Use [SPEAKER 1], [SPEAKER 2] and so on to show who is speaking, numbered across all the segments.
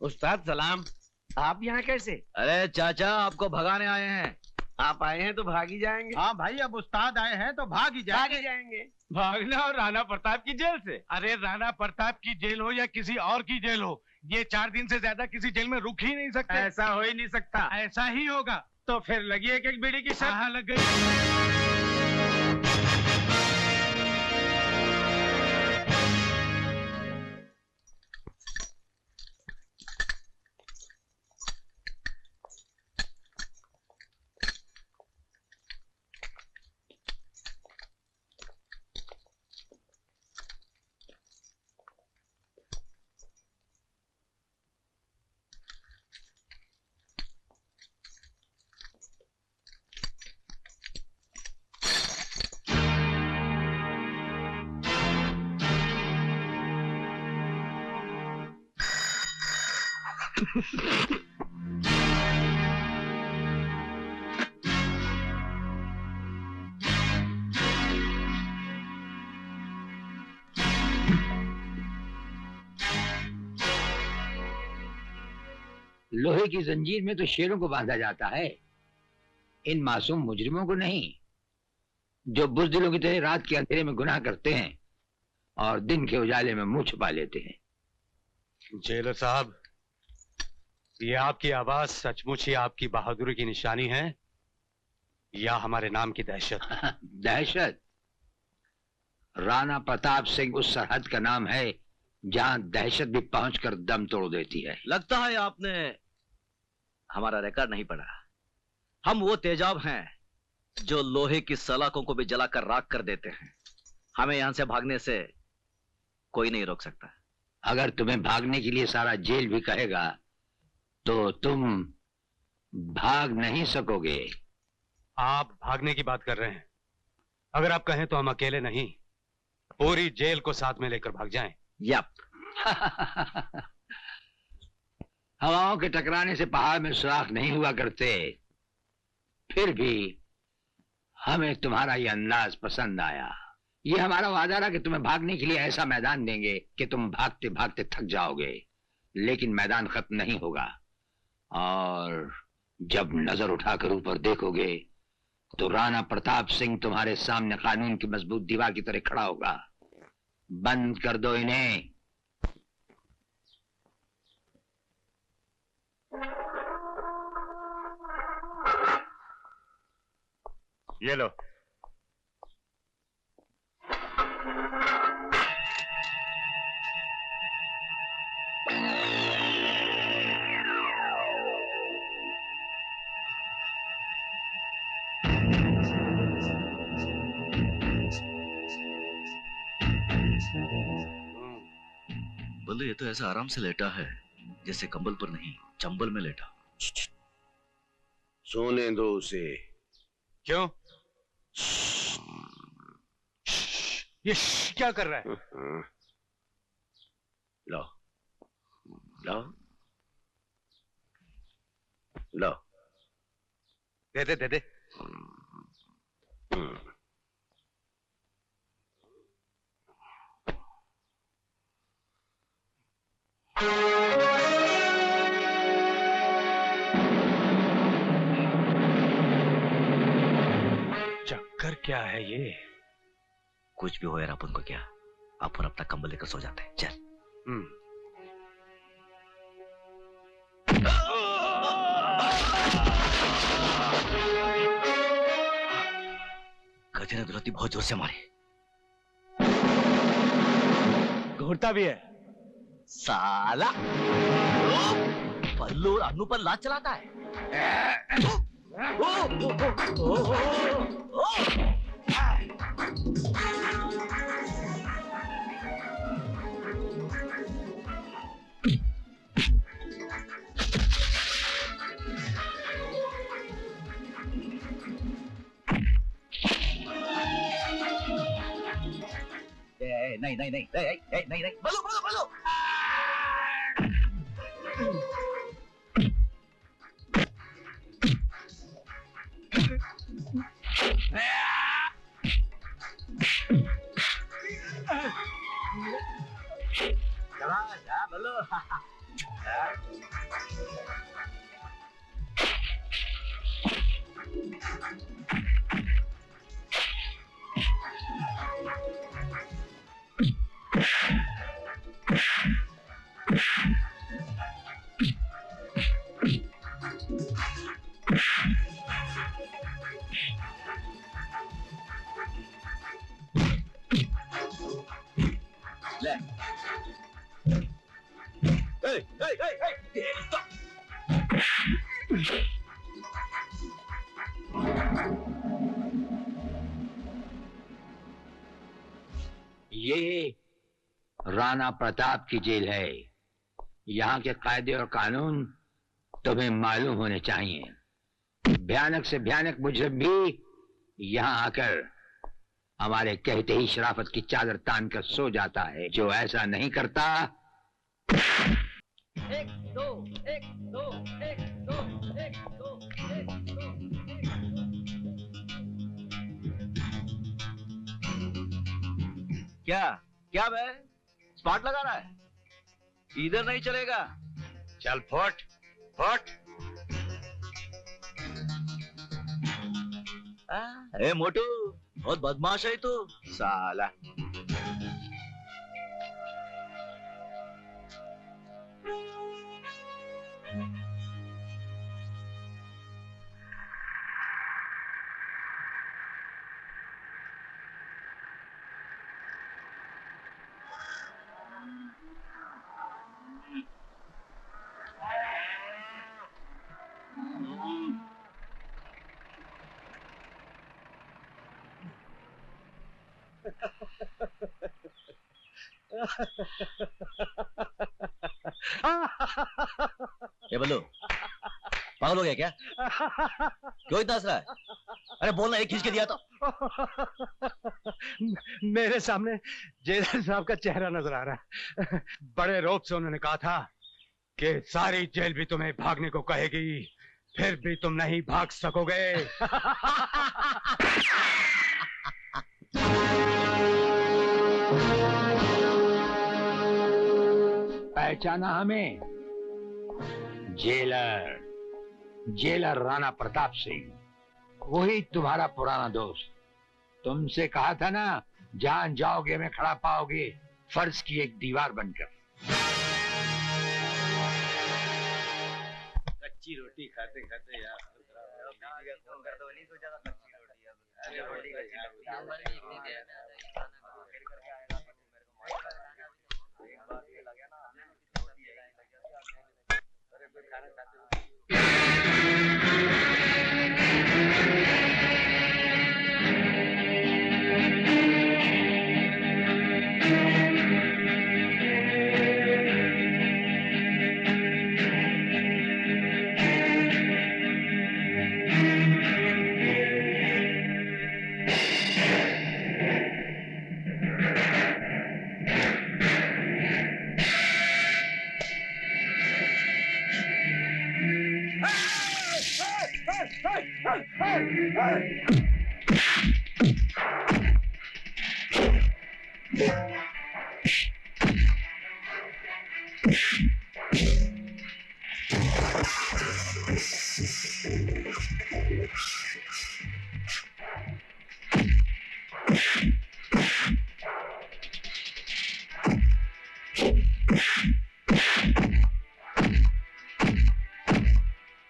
[SPEAKER 1] उस्ताद सलाम। आप यहाँ कैसे?
[SPEAKER 2] अरे चाचा, आपको भगाने आए हैं।
[SPEAKER 1] आप आए हैं तो भाग ही जाएंगे।
[SPEAKER 3] हाँ भाई, अब उस्ताद आए हैं तो भाग ही
[SPEAKER 1] जाएंगे।
[SPEAKER 3] भागना और राणा प्रताप की जेल से? अरे राणा प्रताप की जेल हो या किसी और की जेल हो, ये 4 दिन से ज्यादा किसी जेल में रुक ही नहीं सकते। ऐसा हो ही नहीं सकता। ऐसा ही होगा। तो फिर लगी एक बीड़ी की शर्त। हाँ, लग गई।
[SPEAKER 4] लोहे की जंजीर में तो शेरों को बांधा जाता है, इन मासूम मुजरिमों को नहीं, जो बुज़दिलों की तरह रात के अंधेरे में गुनाह करते हैं और दिन के उजाले में मुंह छुपा लेते हैं।
[SPEAKER 5] जेलर साहब, ये आपकी आवाज सचमुच ही आपकी बहादुरी की निशानी है या हमारे नाम की दहशत?
[SPEAKER 4] दहशत? राणा प्रताप सिंह उस सरहद का नाम है जहां दहशत भी पहुंचकर दम तोड़ देती है।
[SPEAKER 2] लगता है आपने हमारा रिकॉर्ड नहीं पढ़ा। हम वो तेजाब हैं जो लोहे की सलाखों को भी जलाकर राख कर देते हैं। हमें यहां से भागने से कोई नहीं रोक सकता।
[SPEAKER 4] अगर तुम्हें भागने के लिए सारा जेल भी कहेगा तो तुम भाग नहीं सकोगे।
[SPEAKER 5] आप भागने की बात कर रहे हैं? अगर आप कहें तो हम अकेले नहीं, पूरी जेल को साथ में लेकर भाग जाएं।
[SPEAKER 2] यप।
[SPEAKER 4] हवाओं के टकराने से पहाड़ में सुराख नहीं हुआ करते, फिर भी हमें तुम्हारा ये अंदाज पसंद आया। ये हमारा वादा रहा कि तुम्हें भागने के लिए ऐसा मैदान देंगे कि तुम भागते भागते थक जाओगे, लेकिन मैदान खत्म नहीं होगा। और जब नजर उठाकर ऊपर देखोगे तो राणा प्रताप सिंह तुम्हारे सामने कानून की मजबूत दीवार की तरह खड़ा होगा। बंद कर दो इन्हें।
[SPEAKER 5] ये लो।
[SPEAKER 2] बोले ये तो ऐसा आराम से लेटा है जैसे कंबल पर नहीं, चंबल में लेटा।
[SPEAKER 1] सोने दो उसे।
[SPEAKER 5] क्यों? ये क्या कर रहा है?
[SPEAKER 1] लो लो लो।
[SPEAKER 5] दे दे दे दे। चक्कर क्या है ये?
[SPEAKER 2] कुछ भी हो यार, अपन को क्या, अपन अपना कंबल लेकर सो जाते हैं। चल। गधे ने दुलहती बहुत जोर से मारी।
[SPEAKER 5] घूरता भी है
[SPEAKER 2] साला। पल्लू और अन्नू पर लात चलाता है। नहीं नहीं नहीं नहीं नहीं नहीं, बल्लू बल्लू बल्लू। चला जा बल्लू।
[SPEAKER 4] ये राणा प्रताप की जेल है। यहाँ के कायदे और कानून तुम्हें मालूम होने चाहिए। भयानक से भयानक मुजरिम भी यहाँ आकर हमारे कहते ही शराफत की चादर तान कर सो जाता है। जो ऐसा नहीं करता।
[SPEAKER 2] एक दो एक दो एक दो एक दो एक दो। क्या क्या बे स्पॉट लगा रहा है? इधर नहीं चलेगा।
[SPEAKER 5] चल फुट फुट।
[SPEAKER 2] ए मोटू, बहुत बदमाश है तू साला। ये बल्लू पागल हो गया क्या? क्यों इतना हंस रहा है? अरे बोलना, एक खींच के दिया तो।
[SPEAKER 5] मेरे सामने जेलर साहब का चेहरा नजर आ रहा है। बड़े रौब से उन्होंने कहा था कि सारी जेल भी तुम्हें भागने को कहेगी, फिर भी तुम नहीं भाग सकोगे।
[SPEAKER 4] पहचाना हमें? जेलर जेलर राणा प्रताप सिंह, वही तुम्हारा पुराना दोस्त। तुमसे कहा था ना, जहां जाओगे मैं खड़ा पाओगे, फर्ज की एक दीवार बनकर।
[SPEAKER 3] कच्ची रोटी खाते खाते यार फोन कर दो, नहीं सोचा था कच्ची रोटी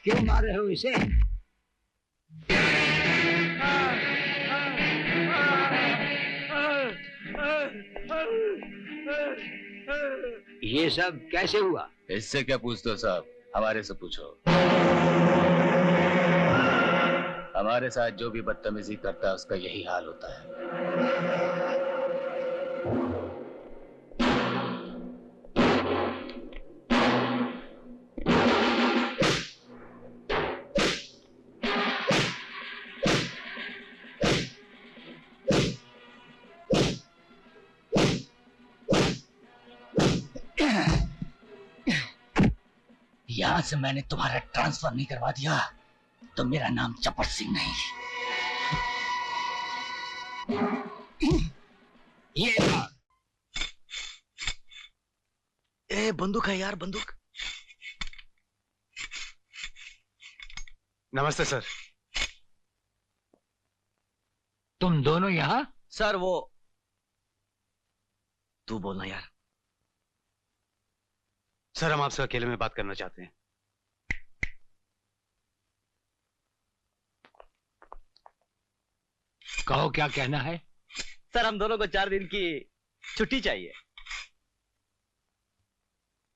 [SPEAKER 4] क्यों मार रहे हो इसे? ये सब कैसे हुआ?
[SPEAKER 1] इससे क्या पूछते हो साहब, हमारे से पूछो। हमारे साथ जो भी बदतमीजी करता है उसका यही हाल होता है।
[SPEAKER 2] यहां से मैंने तुम्हारा ट्रांसफर नहीं करवा दिया तो मेरा नाम चपट सिंह नहीं। ये ए बंदूक है यार, बंदूक।
[SPEAKER 5] नमस्ते सर।
[SPEAKER 4] तुम दोनों यहाँ?
[SPEAKER 2] सर वो तू बोलना यार।
[SPEAKER 5] सर हम आपसे अकेले में बात करना चाहते हैं।
[SPEAKER 4] कहो क्या कहना है?
[SPEAKER 2] सर हम दोनों को 4 दिन की छुट्टी चाहिए।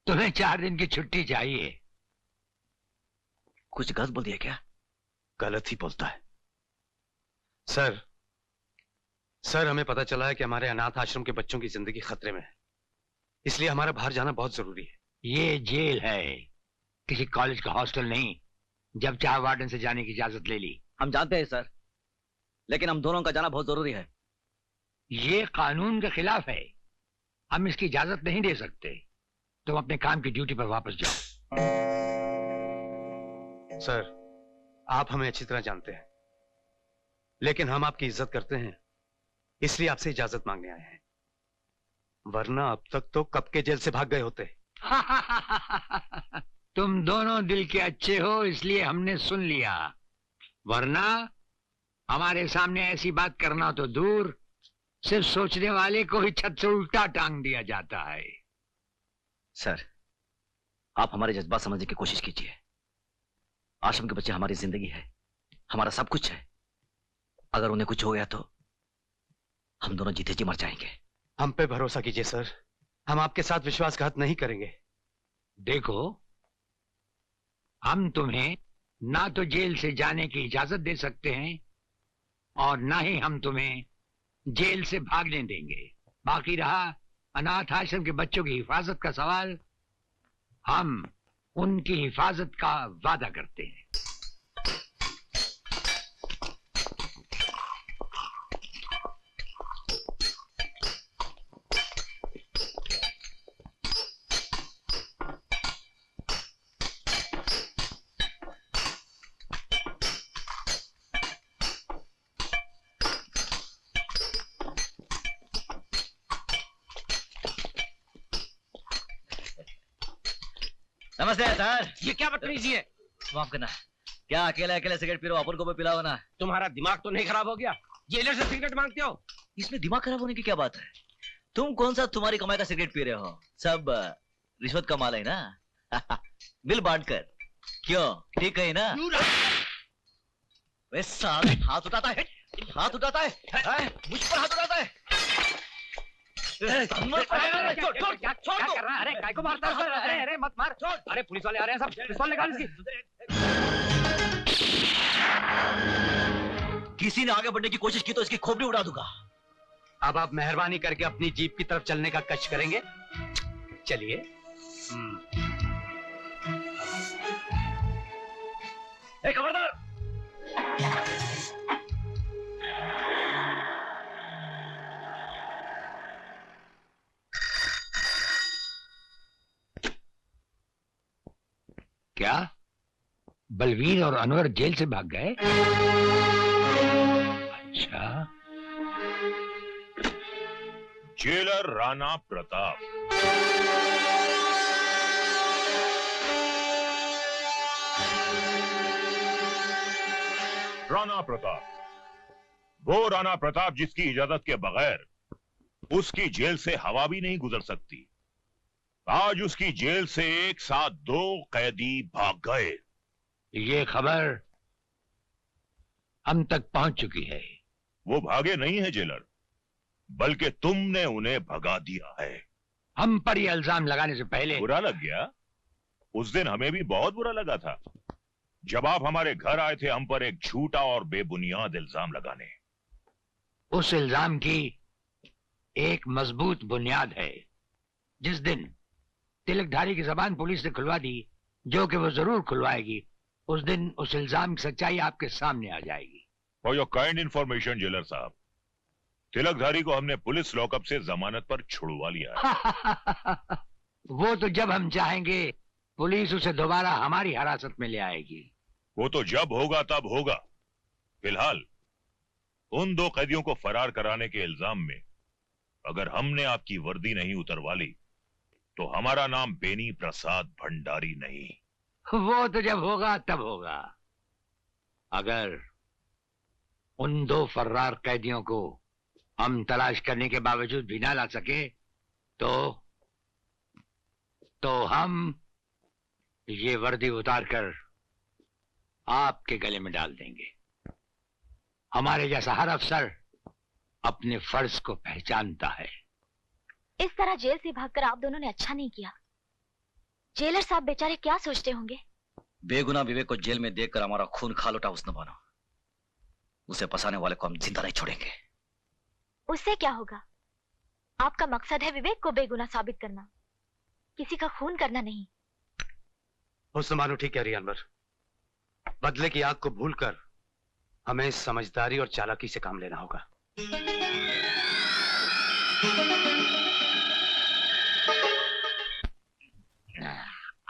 [SPEAKER 4] तुम्हें 4 दिन की छुट्टी चाहिए।
[SPEAKER 2] कुछ गलत बोल दिया क्या?
[SPEAKER 5] गलत ही बोलता है। सर हमें पता चला है कि हमारे अनाथ आश्रम के बच्चों की जिंदगी खतरे में है, इसलिए हमारा बाहर जाना बहुत जरूरी है।
[SPEAKER 4] ये जेल है, किसी कॉलेज का हॉस्टल नहीं। जब चाहे वार्डन से जाने की इजाजत ले ली।
[SPEAKER 2] हम जानते हैं सर, लेकिन हम दोनों का जाना बहुत जरूरी है।
[SPEAKER 4] ये कानून के खिलाफ है, हम इसकी इजाजत नहीं दे सकते। तुम अपने काम की ड्यूटी पर वापस जाओ।
[SPEAKER 5] सर आप हमें अच्छी तरह जानते हैं, लेकिन हम आपकी इज्जत करते हैं, इसलिए आपसे इजाजत मांगने आए हैं। वरना अब तक तो कब के जेल से भाग गए होते।
[SPEAKER 4] तुम दोनों दिल के अच्छे हो, इसलिए हमने सुन लिया, वरना हमारे सामने ऐसी बात करना तो दूर, सिर्फ सोचने वाले को ही छत से उल्टा टांग दिया जाता है।
[SPEAKER 2] सर आप हमारे जज्बात समझने की कोशिश कीजिए। आश्रम के बच्चे हमारी जिंदगी है, हमारा सब कुछ है। अगर उन्हें कुछ हो गया तो हम दोनों जीते जी मर जाएंगे।
[SPEAKER 5] हम पे भरोसा कीजिए सर, हम आपके साथ विश्वासघात नहीं करेंगे।
[SPEAKER 4] देखो, हम तुम्हें ना तो जेल से जाने की इजाजत दे सकते हैं और ना ही हम तुम्हें जेल से भागने देंगे। बाकी रहा अनाथ आश्रम के बच्चों की हिफाजत का सवाल, हम उनकी हिफाजत का वादा करते हैं।
[SPEAKER 2] नमस्ते सर।
[SPEAKER 3] ये क्या बदतमीजी है?
[SPEAKER 2] माफ करना, क्या अकेले अकेले सिगरेट पी रहे हो? अपन को भी पिलाओ ना।
[SPEAKER 3] तुम्हारा दिमाग तो नहीं खराब हो गया? जेलर से सिगरेट मांगते हो?
[SPEAKER 2] इसमें दिमाग खराब होने की क्या बात है? तुम कौन सा तुम्हारी कमाई का सिगरेट पी रहे हो? सब रिश्वत का माल है ना। बिल बांट कर। क्यों, ठीक है ना? वे साले हाथ उठाता है, हाथ उठाता है, मुझ पर हाथ उठाता है। छोड़ दो।
[SPEAKER 3] अरे काय को मारता है? अरे मत मार। अरे पुलिस वाले आ रहे हैं, सब पिस्तौल निकाल इसकी।
[SPEAKER 2] किसी ने आगे बढ़ने की कोशिश की तो इसकी खोपड़ी उड़ा दूंगा।
[SPEAKER 5] अब आप मेहरबानी करके अपनी जीप की तरफ चलने का कष्ट करेंगे? चलिए।
[SPEAKER 2] खबरदार।
[SPEAKER 4] क्या बलवीर और अनवर जेल से भाग गए? अच्छा।
[SPEAKER 6] जेलर राणा प्रताप। राणा प्रताप, वो राणा प्रताप जिसकी इजाजत के बगैर उसकी जेल से हवा भी नहीं गुजर सकती। आज उसकी जेल से एक साथ 2 कैदी भाग गए।
[SPEAKER 4] ये खबर हम तक पहुंच चुकी है।
[SPEAKER 6] वो भागे नहीं है जेलर, बल्कि तुमने उन्हें भगा दिया है।
[SPEAKER 4] हम पर ये इल्जाम लगाने से पहले
[SPEAKER 6] बुरा लग गया? उस दिन हमें भी बहुत बुरा लगा था जब आप हमारे घर आए थे हम पर एक झूठा और बेबुनियाद इल्जाम लगाने।
[SPEAKER 4] उस इल्जाम की एक मजबूत बुनियाद है। जिस दिन तिलकधारी की जबान पुलिस ने खुलवा दी, जो कि वो जरूर खुलवाएगी, उस दिन उस इल्जाम की सच्चाई आपके सामने आ जाएगी।
[SPEAKER 6] For your kind information jailer साहब, तिलकधारी को हमने पुलिस लॉकअप से जमानत पर छुड़वा लिया है।
[SPEAKER 4] वो तो जब हम चाहेंगे पुलिस उसे दोबारा हमारी हिरासत में ले आएगी।
[SPEAKER 6] वो तो जब होगा तब होगा। फिलहाल उन 2 कैदियों को फरार कराने के इल्जाम में अगर हमने आपकी वर्दी नहीं उतरवा ली तो हमारा नाम बेनी प्रसाद भंडारी नहीं।
[SPEAKER 4] वो तो जब होगा तब होगा। अगर उन 2 फर्रार कैदियों को हम तलाश करने के बावजूद भी ना ला सके तो हम ये वर्दी उतारकर आपके गले में डाल देंगे। हमारे जैसा हर अफसर अपने फर्ज को पहचानता है।
[SPEAKER 7] इस तरह जेल से भागकर आप दोनों ने अच्छा नहीं किया। जेलर साहब बेचारे क्या सोचते होंगे?
[SPEAKER 2] बेगुनाह विवेक को जेल में देखकर हमारा खून खा लौटा उसने बना। उसे फंसाने वाले को हम जिंदा नहीं छोड़ेंगे।
[SPEAKER 7] उससे क्या होगा? आपका मकसद है विवेक को बेगुनाह साबित करना, किसी का खून करना नहीं।
[SPEAKER 5] हुस्न बानो ठीक कह रही है अनवर। बदले की आग को भूलकर हमें समझदारी और चालाकी से काम लेना होगा।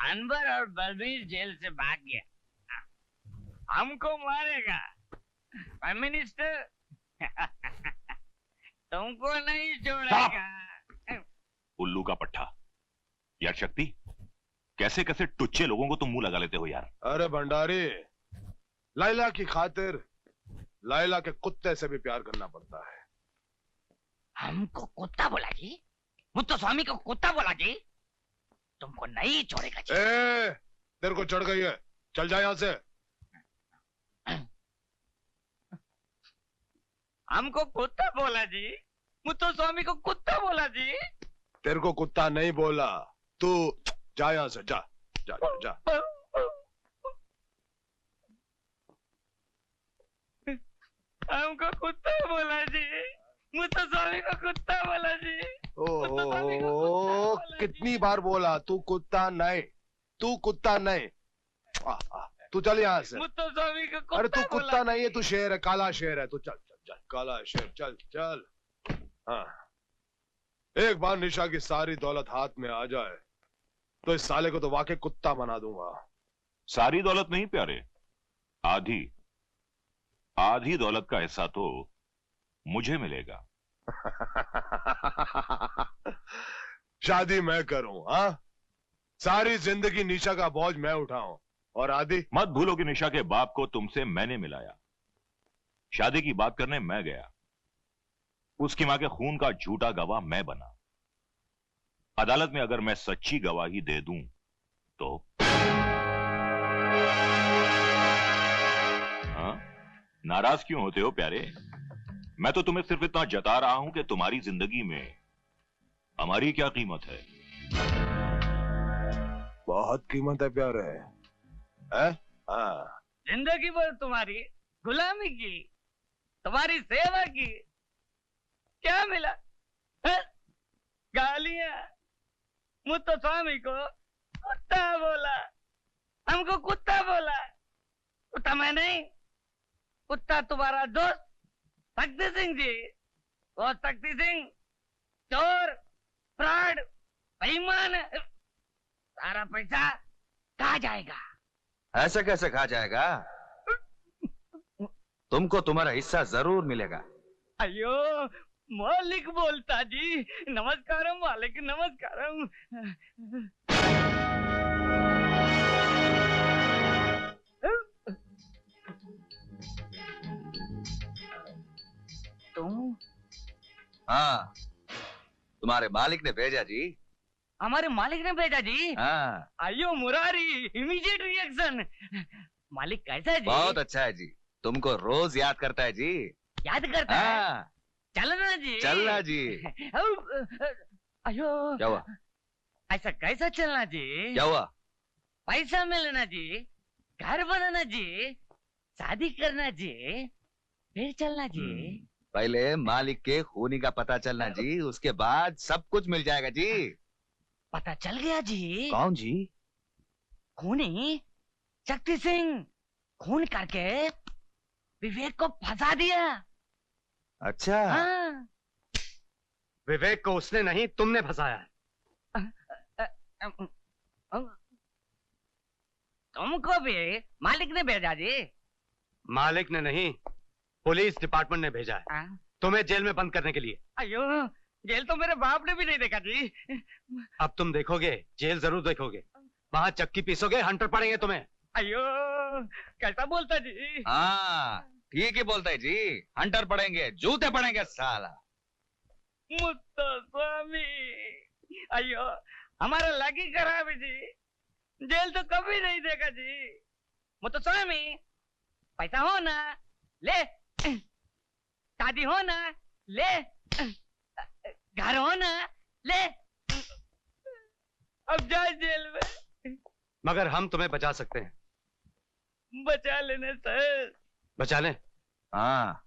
[SPEAKER 3] अनवर और बलबीर जेल से भाग गया, हमको मारेगा। प्राइम मिनिस्टर तुमको नहीं छोड़ेगा।
[SPEAKER 6] उल्लू का पट्टा। यार शक्ति, कैसे कैसे टुच्चे लोगों को तुम मुंह लगा लेते हो यार।
[SPEAKER 8] अरे भंडारी, लैला की खातिर लैला के कुत्ते से भी प्यार करना पड़ता है।
[SPEAKER 3] हमको कुत्ता बोला जी? मुत्तो स्वामी को कुत्ता बोला जी? तुमको नहीं छोड़ेगा जी।
[SPEAKER 8] तेरे को चढ़ गई है, चल जा यहाँ से।
[SPEAKER 3] हमको कुत्ता बोला जी? मुत्तो स्वामी को कुत्ता बोला जी?
[SPEAKER 8] तेरे को कुत्ता नहीं बोला, तू जा यहाँ से, जा जा जा, जा।
[SPEAKER 3] हमको कुत्ता बोला जी, मुत्तो स्वामी को कुत्ता बोला जी।
[SPEAKER 8] ओहो, कितनी बार बोला तू कुत्ता नहीं, तू कुत्ता नहीं। तू चल यहाँ से।
[SPEAKER 3] मुत्तो स्वामी को कुत्ता।
[SPEAKER 8] अरे तू कुत्ता नहीं है, तू शेर है, काला शेर है। तू चल चल चल, काला शेर, चल चल। हाँ, एक बार निशा की सारी दौलत हाथ में आ जाए तो इस साले को तो वाकई कुत्ता बना दूंगा।
[SPEAKER 6] सारी दौलत नहीं प्यारे, आधी आधी दौलत का हिस्सा तो मुझे मिलेगा।
[SPEAKER 8] शादी मैं करूं, हाँ? सारी जिंदगी निशा का बोझ मैं उठाऊं और आदि?
[SPEAKER 6] मत भूलो कि निशा के बाप को तुमसे मैंने मिलाया। शादी की बात करने मैं गया, उसकी मां के खून का झूठा गवाह मैं बना। अदालत में अगर मैं सच्ची गवाही दे दूं तो हाँ? नाराज क्यों होते हो प्यारे? मैं तो तुम्हें सिर्फ इतना जता रहा हूं कि तुम्हारी जिंदगी में हमारी क्या कीमत है।
[SPEAKER 8] बहुत कीमत है प्यारे, है? हाँ।
[SPEAKER 3] जिंदगी भर तुम्हारी गुलामी की, तुम्हारी सेवा की, क्या मिला? गालियां। मुत्तो स्वामी को कुत्ता बोला, हमको कुत्ता बोला। कुत्ता मैं नहीं, कुत्ता तुम्हारा दोस्त तख्ती सिंह जी। वो तख्ती सिंह चोर, फ्रॉड, बेईमान। सारा पैसा कहाँ जाएगा?
[SPEAKER 9] ऐसे कैसे खा जाएगा? तुमको तुम्हारा हिस्सा जरूर मिलेगा।
[SPEAKER 3] अयो, मालिक बोलता जी। नमस्कारम मालिक, नमस्कारम। तुम?
[SPEAKER 9] हाँ, तुम्हारे मालिक ने भेजा जी।
[SPEAKER 3] हमारे मालिक ने भेजा जी?
[SPEAKER 9] हाँ।
[SPEAKER 3] अयो मुरारी, इमीडिएट रिएक्शन। मालिक कैसा है जी?
[SPEAKER 9] बहुत अच्छा है जी, तुमको रोज याद करता है जी।
[SPEAKER 3] याद करता है?
[SPEAKER 9] हाँ।
[SPEAKER 3] चलना जी।
[SPEAKER 9] चलना जी।
[SPEAKER 3] अयो,
[SPEAKER 9] क्या हुआ?
[SPEAKER 3] ऐसा कैसा चलना जी?
[SPEAKER 9] क्या हुआ?
[SPEAKER 3] पैसा मिलना जी, घर बनाना जी, शादी करना जी, फिर चलना जी।
[SPEAKER 9] पहले मालिक के खूनी का पता चलना जी, उसके बाद सब कुछ मिल जाएगा जी।
[SPEAKER 3] पता चल गया जी।
[SPEAKER 9] कौन जी?
[SPEAKER 3] खूनी शक्ति सिंह। खून करके विवेक को फंसा दिया।
[SPEAKER 9] अच्छा।
[SPEAKER 3] हाँ।
[SPEAKER 5] विवेक को उसने नहीं, तुमने फंसाया है।
[SPEAKER 3] तुमको भी मालिक ने भेजा जी?
[SPEAKER 5] मालिक ने नहीं, पुलिस डिपार्टमेंट ने भेजा है तुम्हें जेल में बंद करने के लिए।
[SPEAKER 3] अयो, जेल तो मेरे बाप ने भी नहीं देखा जी।
[SPEAKER 5] अब तुम देखोगे, जेल जरूर देखोगे। वहाँ चक्की पीसोगे, हंटर पड़ेंगे तुम्हें।
[SPEAKER 3] अयो, कैसा बोलता जी?
[SPEAKER 9] हाँ, ठीक ही बोलता है जी। हंटर पड़ेंगे, जूते पड़ेंगे साला।
[SPEAKER 3] मुत्तो स्वामी, अयो हमारा लगी खराब है जी। जेल तो कभी नहीं देखा जी। मुत्तो स्वामी, पैसा हो ना ले, शादी हो ना ले, घर हो ना ले। अब जाए जेल में,
[SPEAKER 5] मगर हम तुम्हें बचा सकते हैं।
[SPEAKER 3] बचा लेने सर।
[SPEAKER 5] बचा लें?
[SPEAKER 9] हाँ,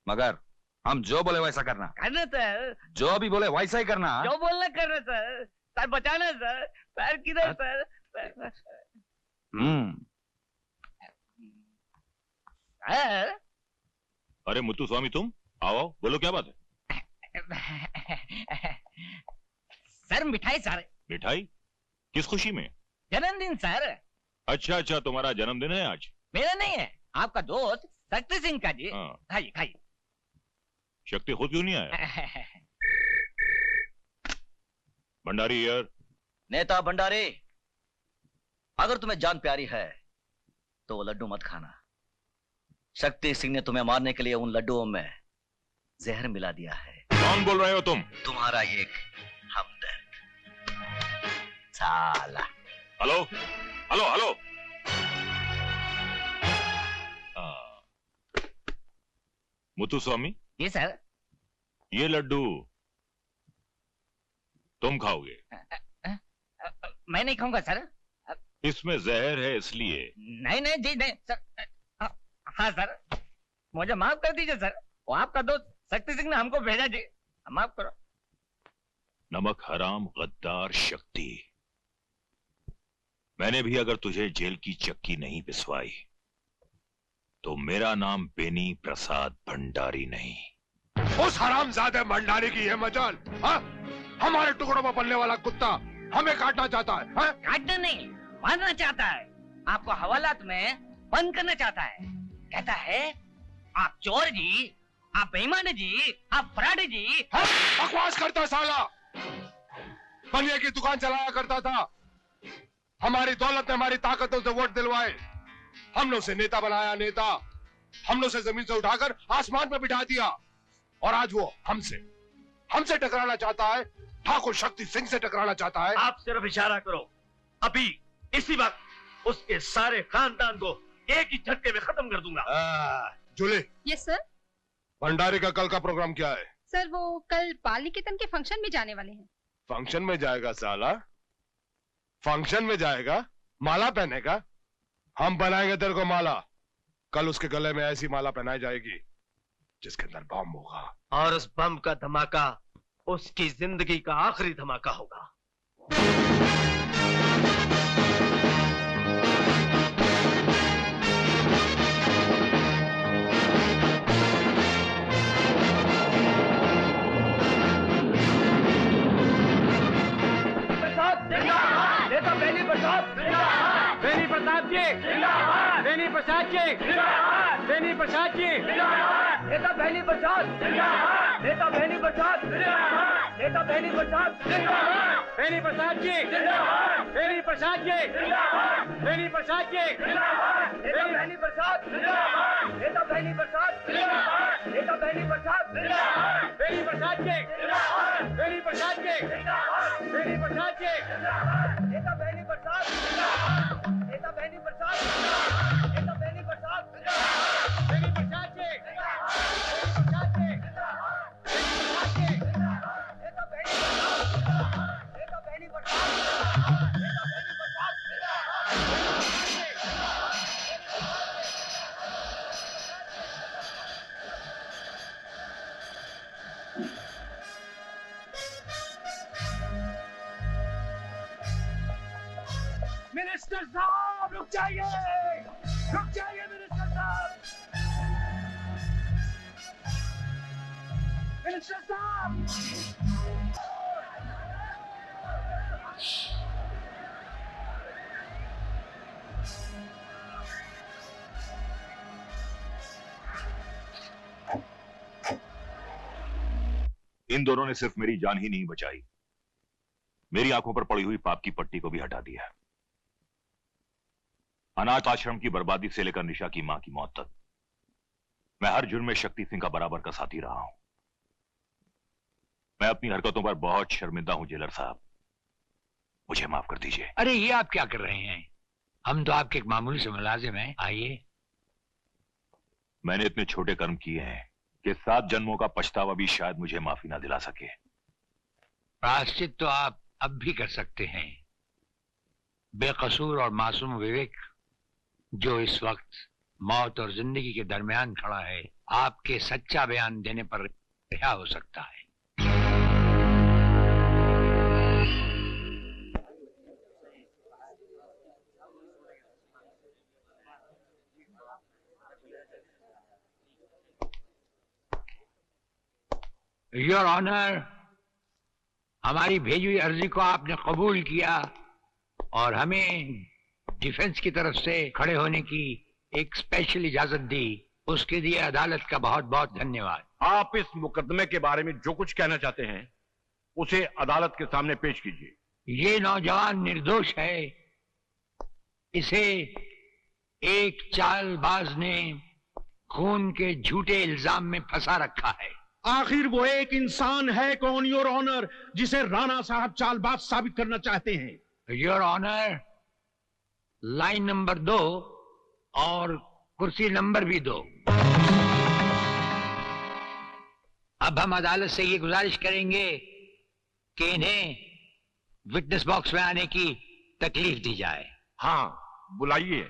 [SPEAKER 9] मगर हम जो बोले वैसा करना।
[SPEAKER 3] करना सर।
[SPEAKER 9] जो भी बोले वैसा ही करना।
[SPEAKER 3] जो बोलना करना सर। सर बचाना सर। पैर किधर सर?
[SPEAKER 6] अरे मुत्तु स्वामी, तुम आओ, बोलो क्या बात है?
[SPEAKER 3] सर मिठाई सर।
[SPEAKER 6] मिठाई? किस खुशी में?
[SPEAKER 3] जन्मदिन सर।
[SPEAKER 6] अच्छा, तुम्हारा जन्मदिन है आज?
[SPEAKER 3] मेरा नहीं है, आपका दोस्त शक्ति सिंह का जी।
[SPEAKER 6] हाँ।
[SPEAKER 3] खाइए खाइए।
[SPEAKER 6] शक्ति खुद क्यों नहीं आया? भंडारी यार।
[SPEAKER 2] नेता भंडारी, अगर तुम्हें जान प्यारी है तो वो लड्डू मत खाना। शक्ति सिंह ने तुम्हें मारने के लिए उन लड्डुओं में जहर मिला दिया है।
[SPEAKER 6] कौन बोल रहे हो तुम?
[SPEAKER 2] तुम्हारा एक हमदर्द साला।
[SPEAKER 6] Hello hello hello. Muthu Swamy.
[SPEAKER 3] जी सर।
[SPEAKER 6] ये लड्डू तुम खाओगे?
[SPEAKER 3] मैं नहीं खाऊंगा सर।
[SPEAKER 6] इसमें जहर है इसलिए।
[SPEAKER 3] नहीं नहीं जी नहीं सर। हाँ सर, मुझे माफ कर दीजिए सर। वो आपका दोस्त शक्ति सिंह ने हमको भेजा जी, माफ करो।
[SPEAKER 6] नमक हराम गद्दार शक्ति, मैंने भी अगर तुझे जेल की चक्की नहीं पिसवाई तो मेरा नाम बेनी प्रसाद भंडारी नहीं।
[SPEAKER 8] उस हरामजादे भंडारी की है मजाल। हाँ? हमारे टुकड़ों में पलने वाला कुत्ता हमें काटना चाहता है। हाँ?
[SPEAKER 3] काटना नहीं, मारना चाहता है। आपको हवालात में बंद करना चाहता है। कहता है आप चोर जी, आप बेईमान जी, आप फ्रॉड जी।
[SPEAKER 8] हाँ? बकवास करता साला। बनिए की दुकान चलाया करता था। हमारी दौलत ने हमारी ताकतों से वोट दिलवाए। हमने उसे नेता बनाया, नेता। हमने उसे जमीन से उठाकर आसमान में बिठा दिया और आज वो हमसे टकराना चाहता है। ठाकुर शक्ति सिंह से टकराना चाहता है।
[SPEAKER 10] आप सिर्फ इशारा करो, अभी इसी वक्त उसके सारे खानदान को एक ही झटके में खत्म कर दूंगा।
[SPEAKER 8] जूली।
[SPEAKER 11] Yes sir.
[SPEAKER 8] भंडारी का कल का प्रोग्राम क्या है?
[SPEAKER 11] सर वो कल बाल निकेतन के फंक्शन में जाने वाले हैं।
[SPEAKER 8] फंक्शन में जाएगा साला? फंक्शन में जाएगा? माला पहनेगा? हम बनाएंगे तेरे को माला। कल उसके गले में ऐसी माला पहनाई जाएगी जिसके अंदर बम होगा।
[SPEAKER 10] और उस बम का धमाका उसकी जिंदगी का आखिरी धमाका होगा।
[SPEAKER 3] नेता बेनी प्रसाद, बेनी प्रसाद जी, बेनी प्रसाद जी, बेनी प्रसाद जी, नेता बेनी प्रसाद, नेता बेनी प्रसाद, नेता बेनी प्रसाद, बेनी प्रसाद जी, बेनी प्रसाद जी, बेनी प्रसाद जी, नेता बेनी प्रसाद, नेता बेनी प्रसाद, नेता बेनी प्रसाद, बेनी प्रसाद जी, बेनी प्रसाद जी, बेनी प्रसाद जी, नेता बेनी प्रसाद, नेता बेनी प्रसाद, नेता बेनी प्रसाद, बेनी प्रसाद जी, बेनी प्रसाद जी, नेता बेनी प्रसाद, नेता बेनी प्रसाद, नेता बेनी प्रसाद, मिनिस्टर साहब रुक जाइए मिनिस्टर साहब, मिनिस्टर साहब।
[SPEAKER 6] इन दोनों ने सिर्फ मेरी जान ही नहीं बचाई, मेरी आंखों पर पड़ी हुई पाप की पट्टी को भी हटा दिया। अनाथ आश्रम की बर्बादी से लेकर निशा की मां की मौत तक मैं हर जुर्म में शक्ति सिंह का बराबर का साथी रहा हूं। मैं अपनी हरकतों पर बहुत शर्मिंदा हूं जेलर साहब, मुझे माफ कर दीजिए।
[SPEAKER 4] अरे ये आप क्या कर रहे हैं? हम तो आपके एक मामूली से मुलाजिम हैं। आइए।
[SPEAKER 6] मैंने इतने छोटे कर्म किए हैं कि 7 जन्मों का पछतावा भी शायद मुझे माफी ना दिला सके।
[SPEAKER 4] प्रायश्चित तो आप अब भी कर सकते हैं। बेकसूर और मासूम विवेक जो इस वक्त मौत और जिंदगी के दरमियान खड़ा है, आपके सच्चा बयान देने पर रिहा हो सकता है। योर ऑनर, हमारी भेजी हुई अर्जी को आपने कबूल किया और हमें डिफेंस की तरफ से खड़े होने की एक स्पेशल इजाजत दी, उसके लिए अदालत का बहुत बहुत धन्यवाद।
[SPEAKER 10] आप इस मुकदमे के बारे में जो कुछ कहना चाहते हैं उसे अदालत के सामने पेश कीजिए।
[SPEAKER 4] ये नौजवान निर्दोष है, इसे एक चालबाज ने खून के झूठे इल्जाम में फंसा रखा है।
[SPEAKER 3] आखिर वो एक इंसान है कौन योर ऑनर जिसे राणा साहब चालबाज साबित करना चाहते हैं?
[SPEAKER 4] योर ऑनर, लाइन नंबर 2 और कुर्सी नंबर भी 2। अब हम अदालत से ये गुजारिश करेंगे कि इन्हें विटनेस बॉक्स में आने की तकलीफ दी जाए।
[SPEAKER 10] हाँ, बुलाइए।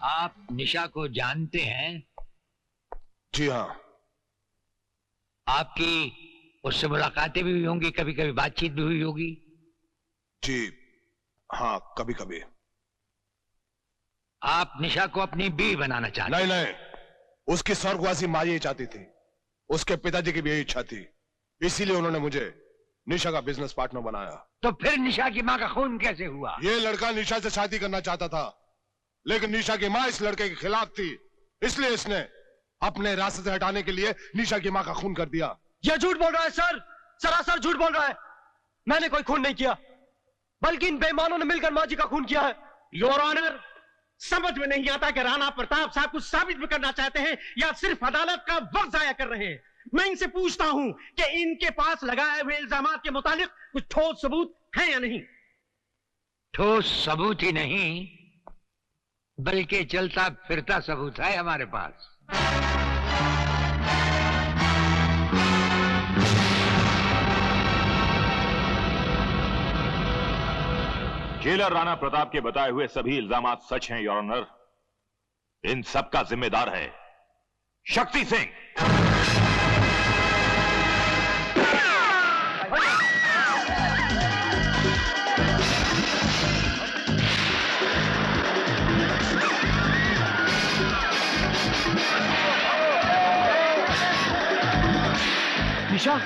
[SPEAKER 4] आप निशा को जानते हैं?
[SPEAKER 8] जी हाँ।
[SPEAKER 4] आपकी उससे मुलाकातें भी हुई होंगी, कभी कभी बातचीत भी हुई होगी?
[SPEAKER 8] जी हाँ, कभी कभी।
[SPEAKER 4] आप निशा को अपनी बीवी बनाना चाहते?
[SPEAKER 8] नहीं नहीं, उसकी स्वर्गवासी माँ यही चाहती थी, उसके पिताजी की भी यही इच्छा थी, इसीलिए उन्होंने मुझे निशा का बिजनेस पार्टनर बनाया।
[SPEAKER 4] तो फिर निशा की माँ का खून कैसे हुआ?
[SPEAKER 8] ये लड़का निशा से शादी करना चाहता था, लेकिन निशा की माँ इस लड़के के खिलाफ थी, इसलिए इसने अपने रास्ते से हटाने के लिए निशा की माँ का खून कर दिया।
[SPEAKER 5] ये झूठ बोल रहा है सर, सरासर झूठ बोल रहा है। मैंने कोई खून नहीं किया, बल्कि इन बेईमानों ने मिलकर माँ जी का खून किया है।
[SPEAKER 3] योर ऑनर, समझ में नहीं आता कि राणा प्रताप साहब कुछ साबित भी करना चाहते हैं या सिर्फ अदालत का वक्त जाया कर रहे हैं। मैं इनसे पूछता हूं कि इनके पास लगाए हुए इल्जामात के मुताबिक कुछ ठोस सबूत है या नहीं?
[SPEAKER 4] ठोस सबूत ही नहीं, बल्कि चलता फिरता सबूत है हमारे पास।
[SPEAKER 6] जेलर राणा प्रताप के बताए हुए सभी इल्जामात सच हैं योर ऑनर। इन सब का जिम्मेदार है शक्ति सिंह।
[SPEAKER 5] निशा,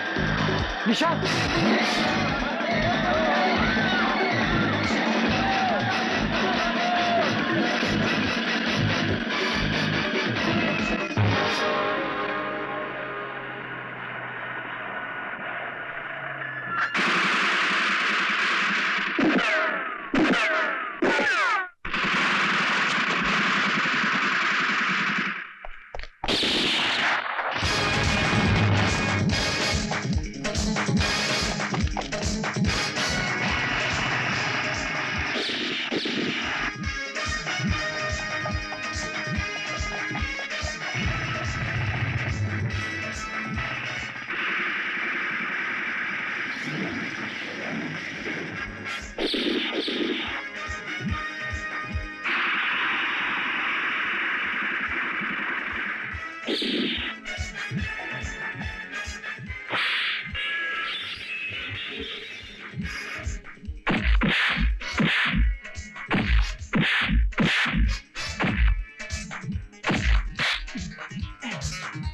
[SPEAKER 5] निशा,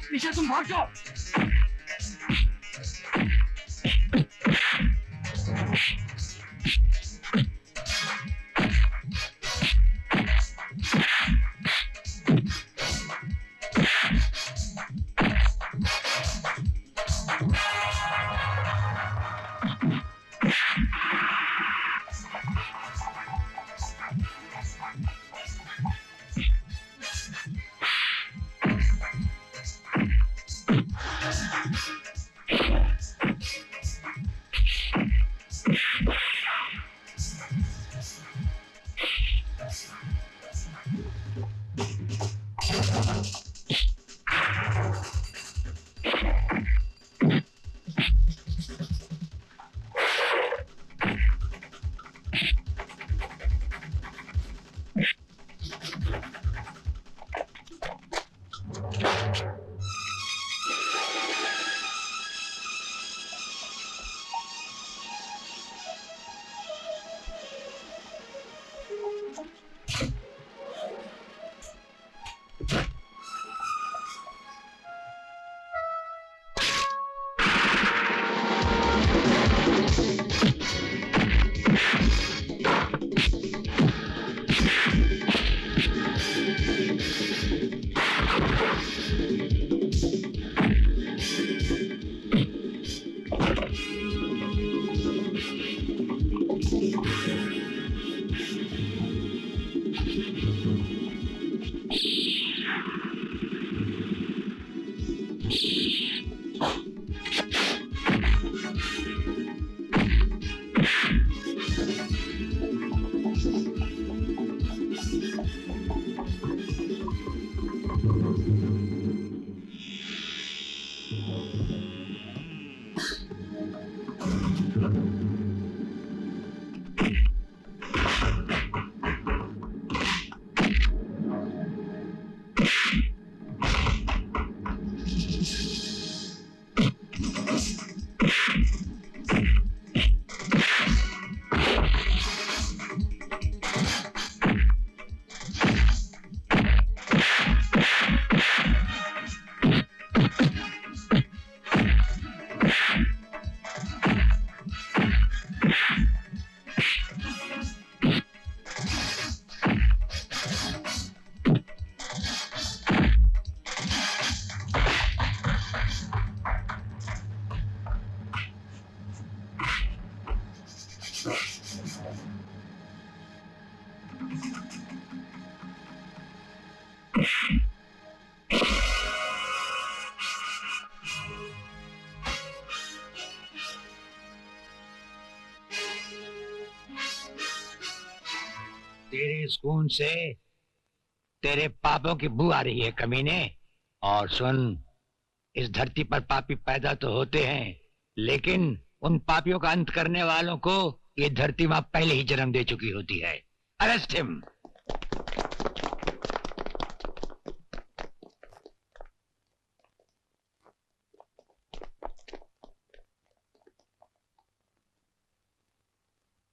[SPEAKER 5] निशा तुम भाग जाओ।
[SPEAKER 4] तेरे इस खून से तेरे पापों की बू आ रही है कमीने। और सुन, इस धरती पर पापी पैदा तो होते हैं, लेकिन उन पापियों का अंत करने वालों को ये धरती मां पहले ही जन्म दे चुकी होती है। Arrest him.